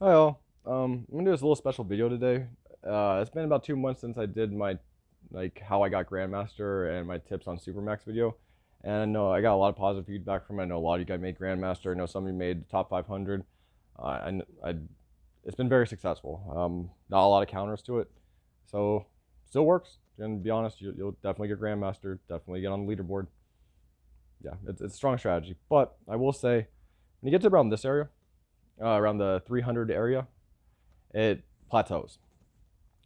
Hi all. I'm gonna do this little special video today. It's been about 2 months since I did my how I got Grandmaster and my tips on Supermax video, and I know I got a lot of positive feedback from it. I know a lot of you guys made Grandmaster. I know some of you made the top 500. It's been very successful. Not a lot of counters to it, so still works. And to be honest, you'll definitely get Grandmaster. Definitely get on the leaderboard. Yeah, it's a strong strategy. But I will say, when you get to around this area, around the 300 area, it plateaus.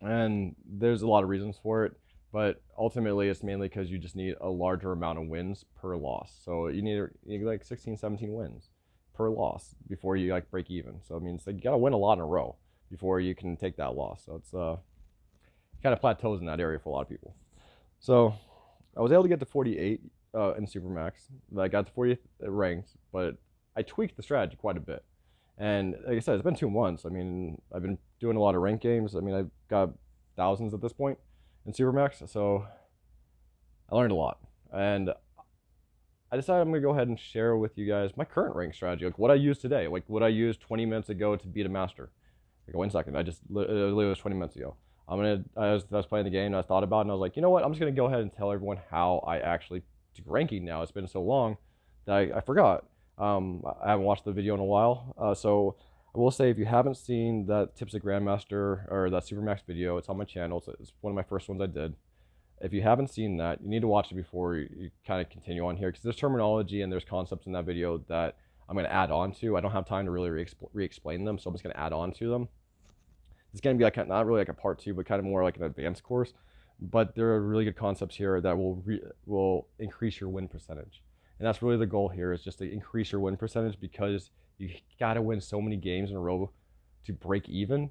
And there's a lot of reasons for it, but ultimately it's mainly because you just need a larger amount of wins per loss. So you need like 16, 17 wins per loss before you like break even. So it means like you gotta win a lot in a row before you can take that loss. So it's kind of plateaus in that area for a lot of people. So I was able to get to 48 in Supermax. I got to 40th ranked, but I tweaked the strategy quite a bit. And like I said, it's been 2 months. I mean, I've been doing a lot of rank games. I mean, I've got thousands at this point in Supermax, so I learned a lot. And I decided I'm gonna go ahead and share with you guys my current rank strategy, like what I used today, like what I used 20 minutes ago to beat a master. Like 1 second, I just literally was 20 minutes ago. I was playing the game and I thought about it and I was like, you know what? I'm just gonna go ahead and tell everyone how I actually do ranking now. It's been so long that I forgot. I haven't watched the video in a while, so I will say if you haven't seen that Tips of Grandmaster or that Supermax video, it's on my channel. It's one of my first ones I did. If you haven't seen that, you need to watch it before you kind of continue on here because there's terminology and there's concepts in that video that I'm going to add on to. I don't have time to really re-explain them, so I'm just going to add on to them. It's going to be like not really like a part two, but kind of more like an advanced course. But there are really good concepts here that will increase your win percentage. And that's really the goal here is just to increase your win percentage because you got to win so many games in a row to break even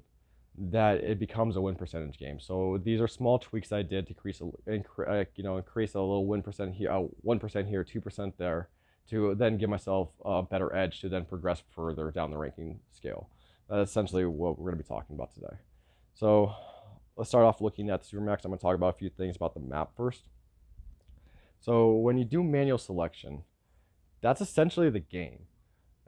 that it becomes a win percentage game. So these are small tweaks I did to increase a little win percent here, 1% here, 2% there, to then give myself a better edge to then progress further down the ranking scale. That's essentially what we're going to be talking about today. So let's start off looking at the Supermax. I'm going to talk about a few things about the map first. So when you do manual selection, that's essentially the game.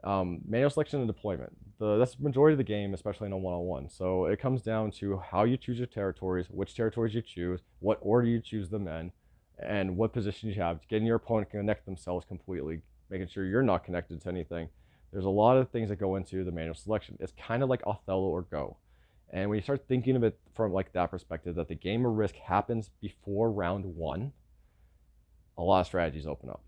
Manual selection and deployment. That's the majority of the game, especially in a one-on-one. So it comes down to how you choose your territories, which territories you choose, what order you choose them in, and what position you have. Getting your opponent to connect themselves completely, making sure you're not connected to anything. There's a lot of things that go into the manual selection. It's kind of like Othello or Go. And when you start thinking of it from like that perspective, that the game of risk happens before round one, a lot of strategies open up.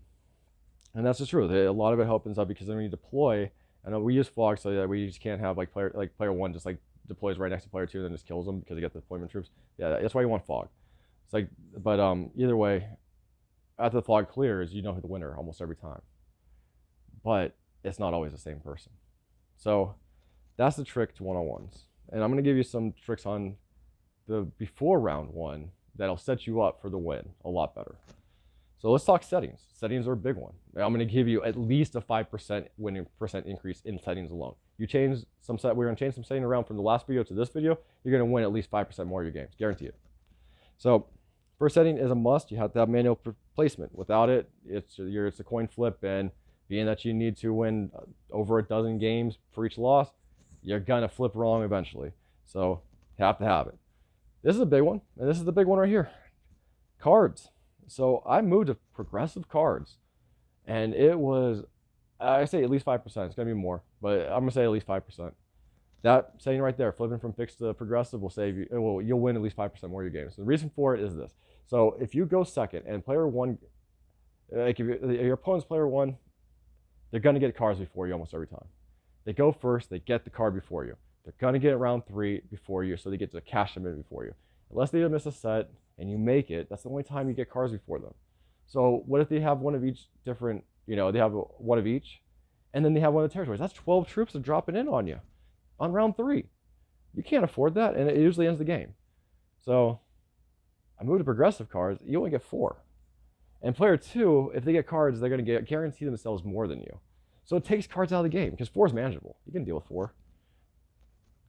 And that's just true. A lot of it opens up because then when you deploy, and we use fog so that we just can't have like player one just like deploys right next to player two and then just kills them because they get the deployment troops. Yeah, that's why you want fog. It's like, but either way, after the fog clears, you know who the winner almost every time. But it's not always the same person. So that's the trick to one-on-ones. And I'm gonna give you some tricks on the before round one that'll set you up for the win a lot better. So let's talk settings. Settings are a big one. I'm going to give you at least a 5% winning percent increase in settings alone. You change some set. We're going to change some setting around from the last video to this video. You're going to win at least 5% more of your games, guarantee it. So first setting is a must. You have to have manual placement. Without it, it's a coin flip. And being that you need to win over a dozen games for each loss, you're going to flip wrong eventually. So you have to have it. This is a big one, and this is the big one right here. Cards. So I moved to progressive cards, and it was, I say at least 5%. It's going to be more, but I'm going to say at least 5%. That setting right there, flipping from fixed to progressive, will save you. You'll win at least 5% more of your games. So the reason for it is this. So if you go second and player one, like if your opponent's player one, they're going to get cards before you almost every time. They go first, they get the card before you. They're going to get round three before you, so they get to cash them in before you. Unless they miss a set and you make it, that's the only time you get cards before them. So what if they have one of each different, they have one of each, and then they have one of the territories? That's 12 troops are dropping in on you on round three. You can't afford that, and it usually ends the game. So I moved to progressive cards. You only get 4. And player 2, if they get cards, they're going to guarantee themselves more than you. So it takes cards out of the game because 4 is manageable. You can deal with 4.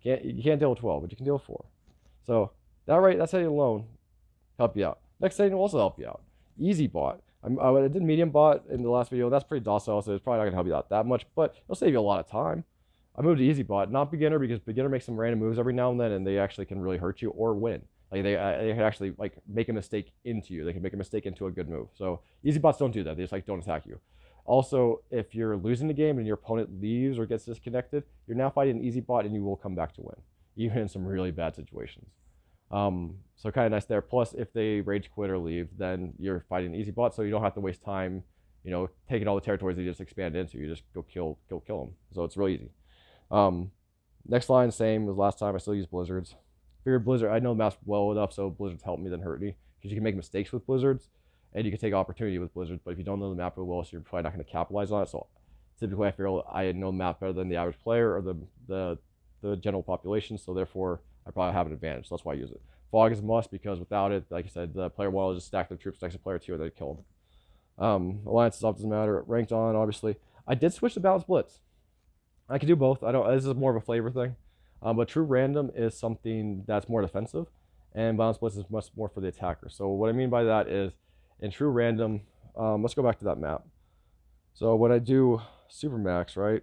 You can't deal with 12, but you can deal with 4. So that setting alone help you out. Next setting will also help you out. Easy bot. I did medium bot in the last video. That's pretty docile, so it's probably not going to help you out that much, but it'll save you a lot of time. I moved to easy bot, not beginner, because beginner makes some random moves every now and then, and they actually can really hurt you or win. Like they can actually like make a mistake into you. They can make a mistake into a good move. So easy bots don't do that. They just like don't attack you. Also, if you're losing the game and your opponent leaves or gets disconnected, you're now fighting an easy bot and you will come back to win, even in some really bad situations. So kind of nice there. Plus, if they rage quit or leave, then you're fighting an easy bot, so you don't have to waste time, taking all the territories they just expand into. You just go kill them. So it's really easy. Next line, same as last time. I still use blizzards. Figured blizzard. I know the maps well enough, so blizzards help me than hurt me, because you can make mistakes with blizzards, and you can take opportunity with blizzards. But if you don't know the map really well, so you're probably not going to capitalize on it. So typically, I feel I know the map better than the average player or the general population. So therefore, I probably have an advantage. So that's why I use it. Fog is a must, because without it, like I said, the player 1 will just stack their troops next to player 2 and they kill them. Alliances off doesn't matter. Ranked on, obviously. I did switch to balanced blitz. I can do both. I don't. This is more of a flavor thing. But true random is something that's more defensive, and balanced blitz is much more for the attacker. So what I mean by that is, in true random, let's go back to that map. So when I do Supermax, right?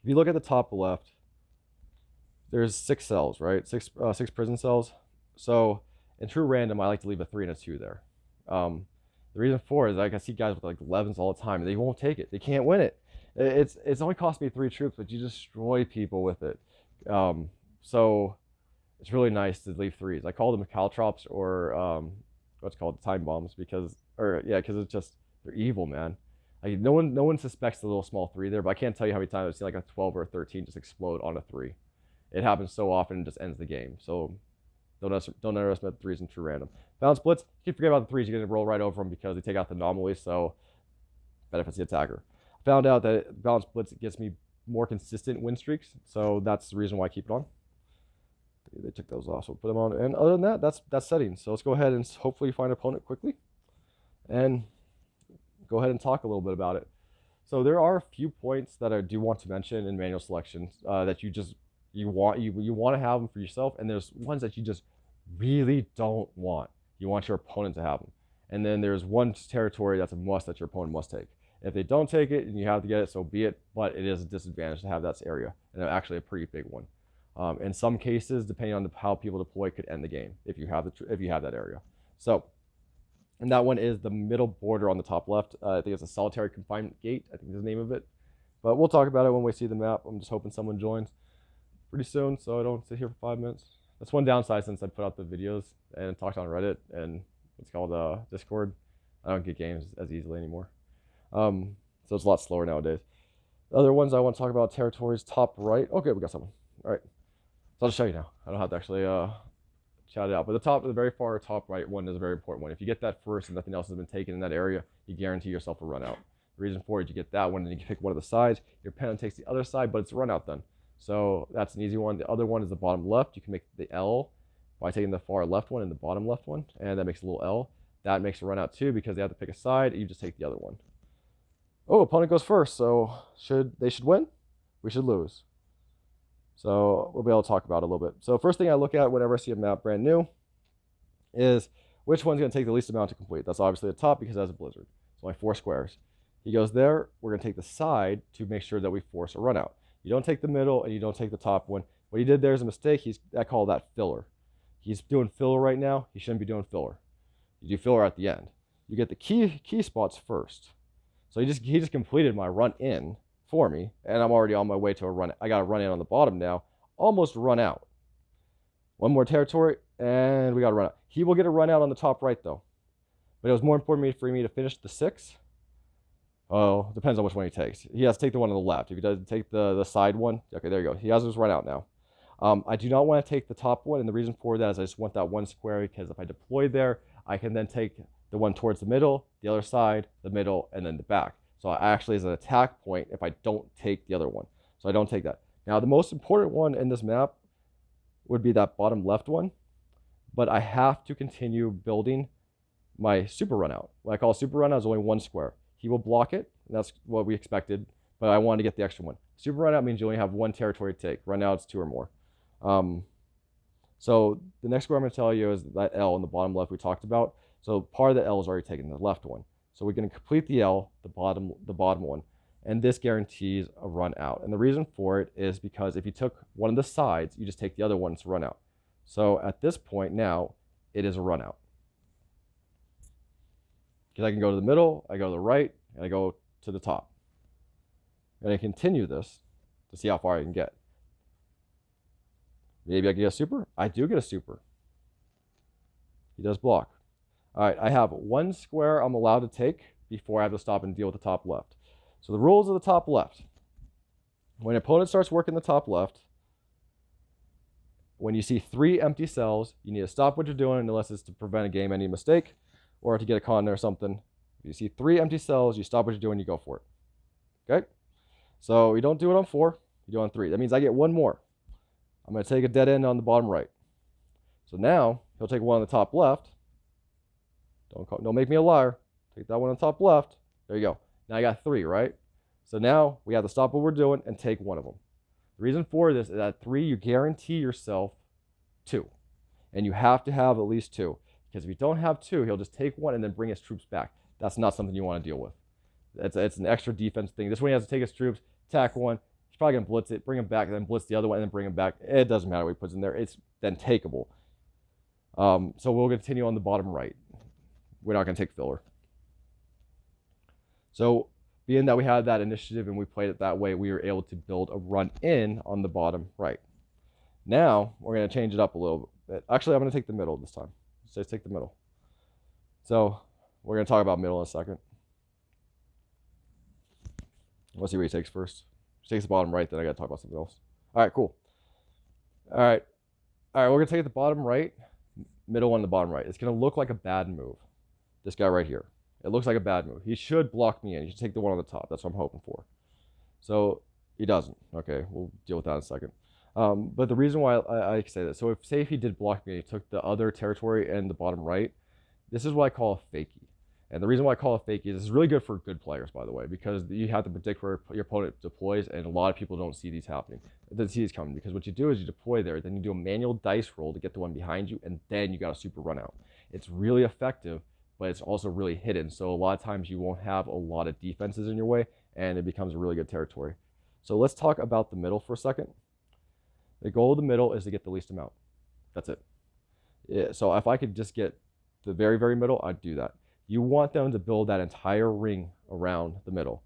If you look at the top left, there's 6 cells, right? Six prison cells. So in true random, I like to leave a 3 and a 2 there. The reason for it is I see guys with like 11s all the time, and they won't take it. They can't win it. It's only cost me 3 troops, but you destroy people with it. So it's really nice to leave 3s. I call them caltrops, or what's called time bombs, because it's just, they're evil, man. Like no one suspects the little small 3 there, but I can't tell you how many times I've seen like a 12 or a 13 just explode on a 3. It happens so often and just ends the game. So don't underestimate the 3s in true random. Balanced blitz, you can forget about the 3s. You're going to roll right over them because they take out the anomalies, so benefits the attacker. I found out that balanced blitz gets me more consistent win streaks, so that's the reason why I keep it on. They took those off, so we'll put them on. And other than that, that's settings. So let's go ahead and hopefully find an opponent quickly and go ahead and talk a little bit about it. So there are a few points that I do want to mention in manual selection that you want to have them for yourself, and there's ones that you just really don't want. You want your opponent to have them. And then there's one territory that's a must that your opponent must take. If they don't take it and you have to get it, so be it, but it is a disadvantage to have that area, and actually a pretty big one. In some cases, depending on how people deploy, could end the game if you have that area. So, and that one is the middle border on the top left. I think it's a solitary confinement gate, I think is the name of it. But we'll talk about it when we see the map. I'm just hoping someone joins pretty soon, so I don't sit here for 5 minutes. That's one downside since I put out the videos and talked on Reddit and what's called Discord. I don't get games as easily anymore. So it's a lot slower nowadays. The other ones I want to talk about, territories, top right. Okay, we got someone. All right. So I'll just show you now. I don't have to actually shout it out. But the very far top right one is a very important one. If you get that first and nothing else has been taken in that area, you guarantee yourself a run out. The reason for it, you get that one and you can pick one of the sides. Your opponent takes the other side, but it's a run out then. So that's an easy one. The other one is the bottom left. You can make the L by taking the far left one and the bottom left one, and that makes a little L. That makes a run out too, because they have to pick a side. You just take the other one. Oh, opponent goes first, so they should win? We should lose. So we'll be able to talk about it a little bit. So first thing I look at whenever I see a map brand new is which one's going to take the least amount to complete. That's obviously the top because it has a blizzard. It's only 4 squares. He goes there. We're going to take the side to make sure that we force a run out. You don't take the middle and you don't take the top one. What he did there is a mistake. I call that filler. He's doing filler right now. He shouldn't be doing filler. You do filler at the end. You get the key spots first. So he just completed my run in for me, and I'm already on my way to a run. I got a run in on the bottom now, almost run out. One more territory, and we got a run out. He will get a run out on the top right though, but it was more important for me to finish the 6. Oh, depends on which one he takes. He has to take the one on the left. If he doesn't take the side one, okay, there you go. He has his run out now. I do not want to take the top one, and the reason for that is I just want that 1 square, because if I deploy there, I can then take the one towards the middle, the other side, the middle, and then the back. So I actually is an attack point if I don't take the other one. So I don't take that. Now, the most important one in this map would be that bottom left one, but I have to continue building my super run out. What I call super run out is only 1 square. He will block it, and that's what we expected, but I wanted to get the extra one. Super run out means you only have 1 territory to take. Run out is 2 or more. So the next square I'm going to tell you is that L in the bottom left we talked about. So part of the L is already taken, the left one. So we're going to complete the L, the bottom one. and this guarantees a run out. And the reason for it is because if you took one of the sides, you just take the other one to run out. So at this point now, it is a run out. Because I can go to the middle, I go to the right, and I go to the top. And I continue this to see how far I can get. Maybe I can get a super. I do get a super. He does block. All right, I have one square I'm allowed to take before I have to stop and deal with the top left. So the rules of the top left. When an opponent starts working the top left, when you see 3 empty cells, you need to stop what you're doing unless it's to prevent a game any mistake or to get a con or something. If you see 3 empty cells, you stop what you're doing, you go for it. Okay? So you don't do it on 4, you do it on 3. That means I get one more. I'm going to take a dead end on the bottom right. So now he'll take one on the top left. Don't make me a liar. Take that one on the top left. There you go. Now I got 3, right? So now we have to stop what we're doing and take one of them. The reason for this is at 3, you guarantee yourself 2. And you have to have at least 2. Because if you don't have 2, he'll just take one and then bring his troops back. That's not something you want to deal with. It's an extra defense thing. This one he has to take his troops, attack one. He's probably going to blitz it, bring him back, and then blitz the other one, and then bring him back. It doesn't matter what he puts in there. It's then takeable. So we'll continue on the bottom right. We're not going to take filler. So being that we had that initiative and we played it that way, we were able to build a run in on the bottom right. Now we're going to change it up a little bit. Actually, I'm going to take the middle this time. Let's take the middle. So we're going to talk about middle in a second. Let's see what he takes first. If he takes the bottom right, then I got to talk about something else. All right, cool. All right, we're going to take the bottom right, middle one, the bottom right. It's going to look like a bad move. This guy right here. It looks like a bad move. He should block me in. He should take the one on the top. That's what I'm hoping for. So he doesn't. Okay, we'll deal with that in a second. But the reason why I say that, so say if he did block me and he took the other territory and the bottom right, this is what I call a fakie. And the reason why I call it fakie is this is really good for good players, by the way, because you have to predict where your opponent deploys, and a lot of people don't see these happening. They see these coming, because what you do is you deploy there, then you do a manual dice roll to get the one behind you, and then you got a super run out. It's really effective, but it's also really hidden. So a lot of times you won't have a lot of defenses in your way, and it becomes a really good territory. So let's talk about the middle for a second. The goal of the middle is to get the least amount. That's it. Yeah, so if I could just get the very, very middle, I'd do that. You want them to build that entire ring around the middle,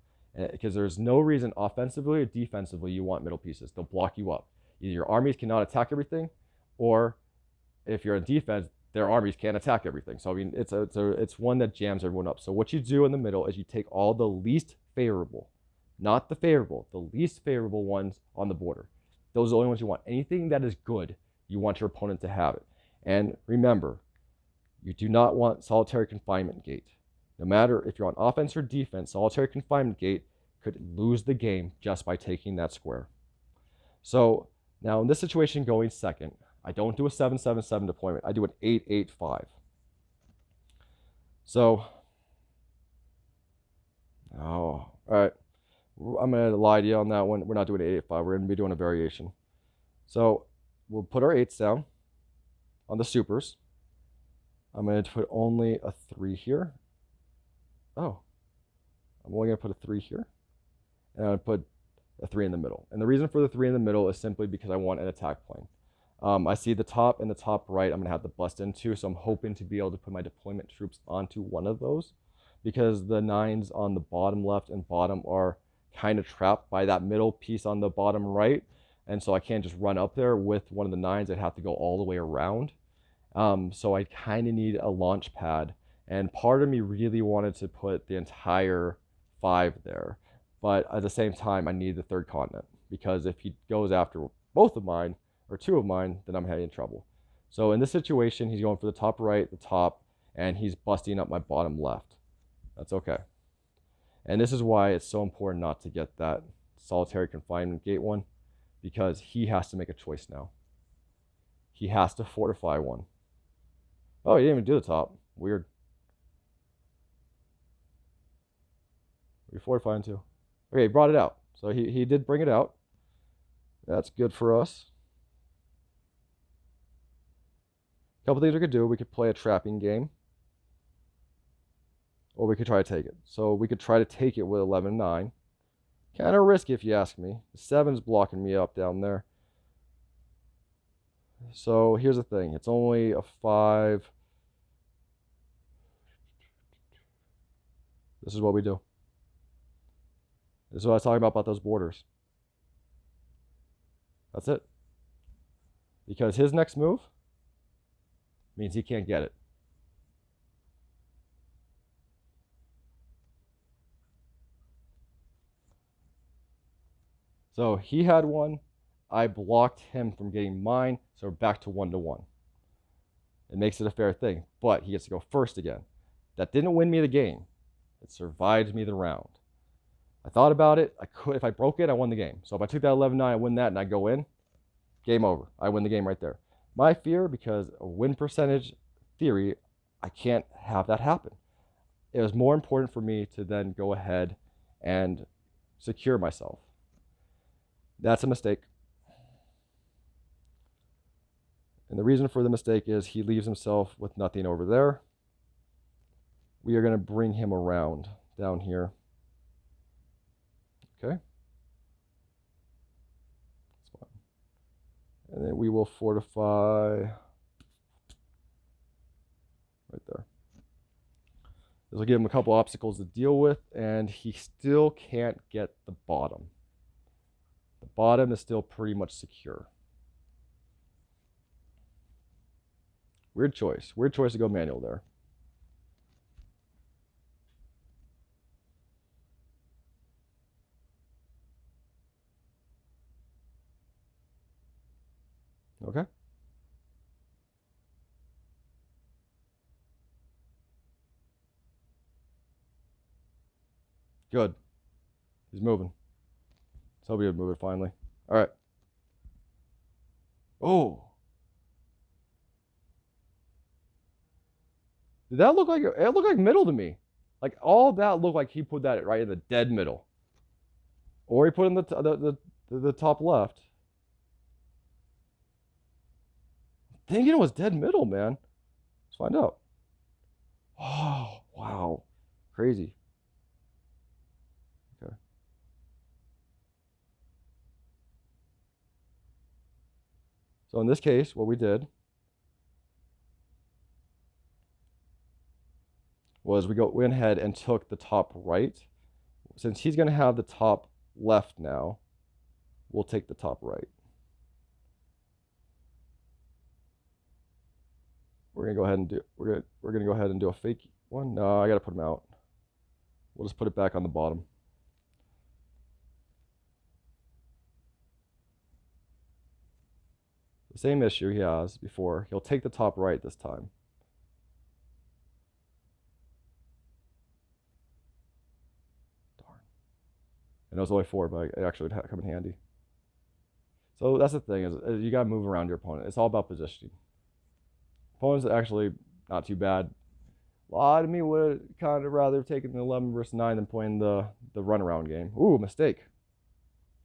because there's no reason offensively or defensively you want middle pieces. They'll block you up. Either your armies cannot attack everything, or if you're in defense, their armies can't attack everything. So I mean, it's one that jams everyone up. So what you do in the middle is you take all the least favorable, not the favorable, the least favorable ones on the border. Those are the only ones you want. Anything that is good, you want your opponent to have it. And remember, you do not want solitary confinement gate. No matter if you're on offense or defense, solitary confinement gate could lose the game just by taking that square. So now in this situation going second, I don't do a 7-7-7 deployment. I do an 8-8-5. So, all right. I'm going to lie to you on that one. We're not doing 8-8-5. We're going to be doing a variation. So we'll put our 8s down on the supers. I'm going to put only a 3 here. Oh, I'm only going to put a 3 here. And I'm going to put a 3 in the middle. And the reason for the 3 in the middle is simply because I want an attack plane. I see the top and the top right I'm going to have to bust into, so I'm hoping to be able to put my deployment troops onto one of those, because the 9s on the bottom left and bottom are kind of trapped by that middle piece on the bottom right, and so I can't just run up there with one of the 9s. I'd have to go all the way around. So I kind of need a launch pad, and part of me really wanted to put the entire 5 there, but at the same time I need the third continent, because if he goes after both of mine or 2 of mine, then I'm having trouble. So in this situation, he's going for the top right, the top, and he's busting up my bottom left. That's okay. And this is why it's so important not to get that solitary confinement gate one, because he has to make a choice now. He has to fortify one. Oh, he didn't even do the top. Weird. We're fortifying too. Okay, he brought it out. So he did bring it out. That's good for us. A couple things we could do. We could play a trapping game, or we could try to take it. So we could try to take it with 11-9. Kind of risky if you ask me. The 7's blocking me up down there. So here's the thing. It's only a 5. This is what we do. This is what I was talking about those borders. That's it. Because his next move means he can't get it. So he had one. I blocked him from getting mine. So we're back to 1-1. It makes it a fair thing. But he gets to go first again. That didn't win me the game. It survived me the round. I thought about it. If I broke it, I won the game. So if I took that 11-9, I win that, and I go in, game over. I win the game right there. My fear, because of win percentage theory, I can't have that happen. It was more important for me to then go ahead and secure myself. That's a mistake. And the reason for the mistake is he leaves himself with nothing over there. We are going to bring him around down here. Okay. That's fine. And then we will fortify right there. This will give him a couple obstacles to deal with, and he still can't get the bottom. The bottom is still pretty much secure. Weird choice. Weird choice to go manual there. Okay. Good. He's moving. Let's hope he would move it finally. All right. Oh. Did that look like it looked like middle to me? Like all that looked like he put that right in the dead middle, or he put in the top left. I'm thinking it was dead middle, man. Let's find out. Oh wow, crazy. Okay. So in this case, what we did was we went ahead and took the top right. Since he's going to have the top left now, we'll take the top right. We're going to go ahead and do we're going to go ahead and do a fake one. No, I got to put him out. We'll just put it back on the bottom. The same issue he has before. He'll take the top right this time. And it was only 4, but it actually would come in handy. So that's the thing, is you got to move around your opponent. It's all about positioning. Opponents are actually not too bad. A lot of me would kind of rather have taken the 11 versus 9 than playing the runaround game. Ooh, mistake.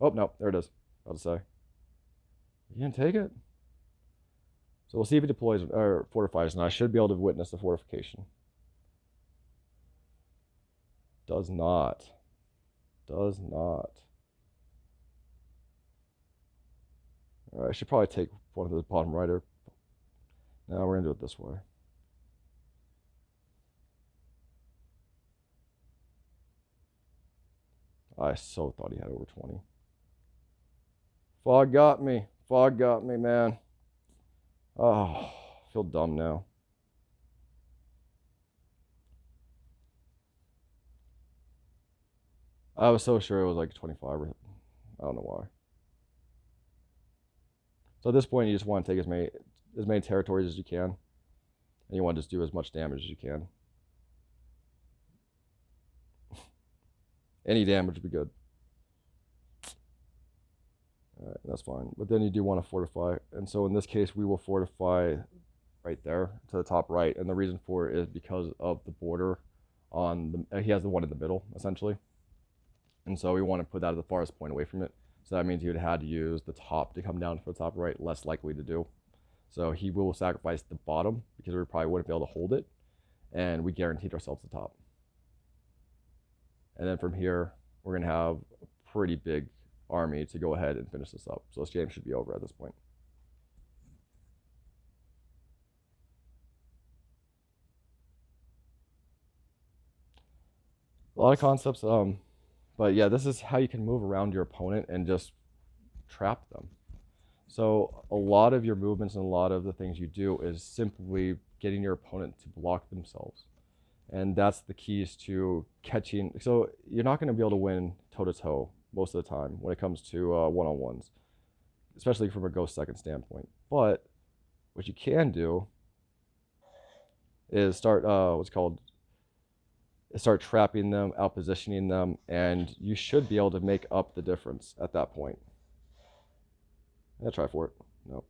Oh, no, there it is. About to say. You didn't take it? So we'll see if it deploys or fortifies, and I should be able to witness the fortification. Does not. Does not. All right, I should probably take one of the bottom righter. Now we're going to do it this way. I so thought he had over 20. Fog got me. Fog got me, man. Oh, I feel dumb now. I was so sure it was like 25. Or, I don't know why. So at this point, you just want to take as many territories as you can, and you want to just do as much damage as you can. Any damage would be good. All right, that's fine. But then you do want to fortify, and so in this case, we will fortify right there to the top right, and the reason for it is because of the border on the. He has the one in the middle essentially. And so we want to put that at the farthest point away from it. So that means he would have had to use the top to come down for the top right, less likely to do. So he will sacrifice the bottom because we probably wouldn't be able to hold it. And we guaranteed ourselves the top. And then from here, we're going to have a pretty big army to go ahead and finish this up. So this game should be over at this point. A lot of concepts, but yeah, this is how you can move around your opponent and just trap them. So a lot of your movements and a lot of the things you do is simply getting your opponent to block themselves. And that's the keys to catching. So you're not going to be able to win toe-to-toe most of the time when it comes to one-on-ones, especially from a ghost second standpoint. But what you can do is start start trapping them, out positioning them, and you should be able to make up the difference at that point. Try for it. Nope.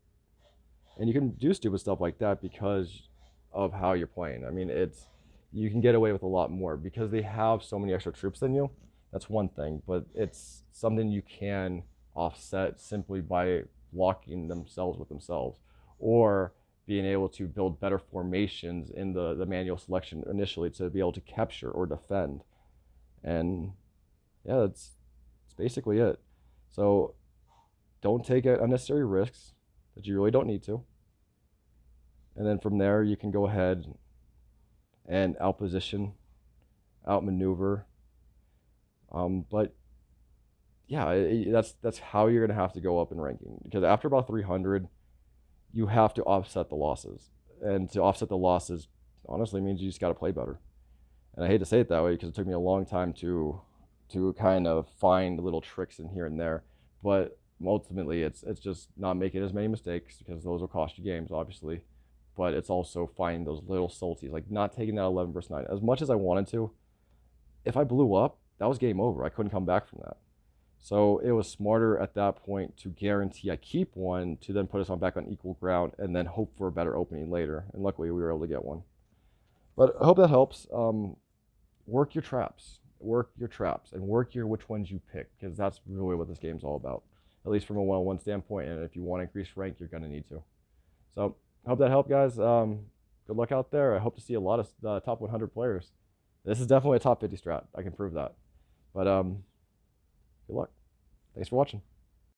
And you can do stupid stuff like that because of how you're playing. I mean, you can get away with a lot more because they have so many extra troops than you. That's one thing, but it's something you can offset simply by blocking themselves with themselves, or being able to build better formations in the manual selection initially to be able to capture or defend. And yeah, that's basically it. So don't take unnecessary risks that you really don't need to. And then from there, you can go ahead and outposition, outmaneuver. But yeah, that's how you're gonna have to go up in ranking, because after about 300, you have to offset the losses, and to offset the losses, honestly, means you just got to play better. And I hate to say it that way because it took me a long time to kind of find little tricks in here and there, but ultimately it's just not making as many mistakes, because those will cost you games, obviously. But it's also finding those little salties, like not taking that 11 versus 9 as much as I wanted to. If I blew up, that was game over. I couldn't come back from that. So it was smarter at that point to guarantee I keep one, to then put us back on equal ground and then hope for a better opening later. And luckily we were able to get one. But I hope that helps. Work your traps, and work your which ones you pick, because that's really what this game's all about, at least from a one-on-one standpoint. And if you want to increase rank, you're going to need to. So I hope that helped, guys. Good luck out there. I hope to see a lot of top 100 players. This is definitely a top 50 strat. I can prove that. But good luck. Thanks for watching.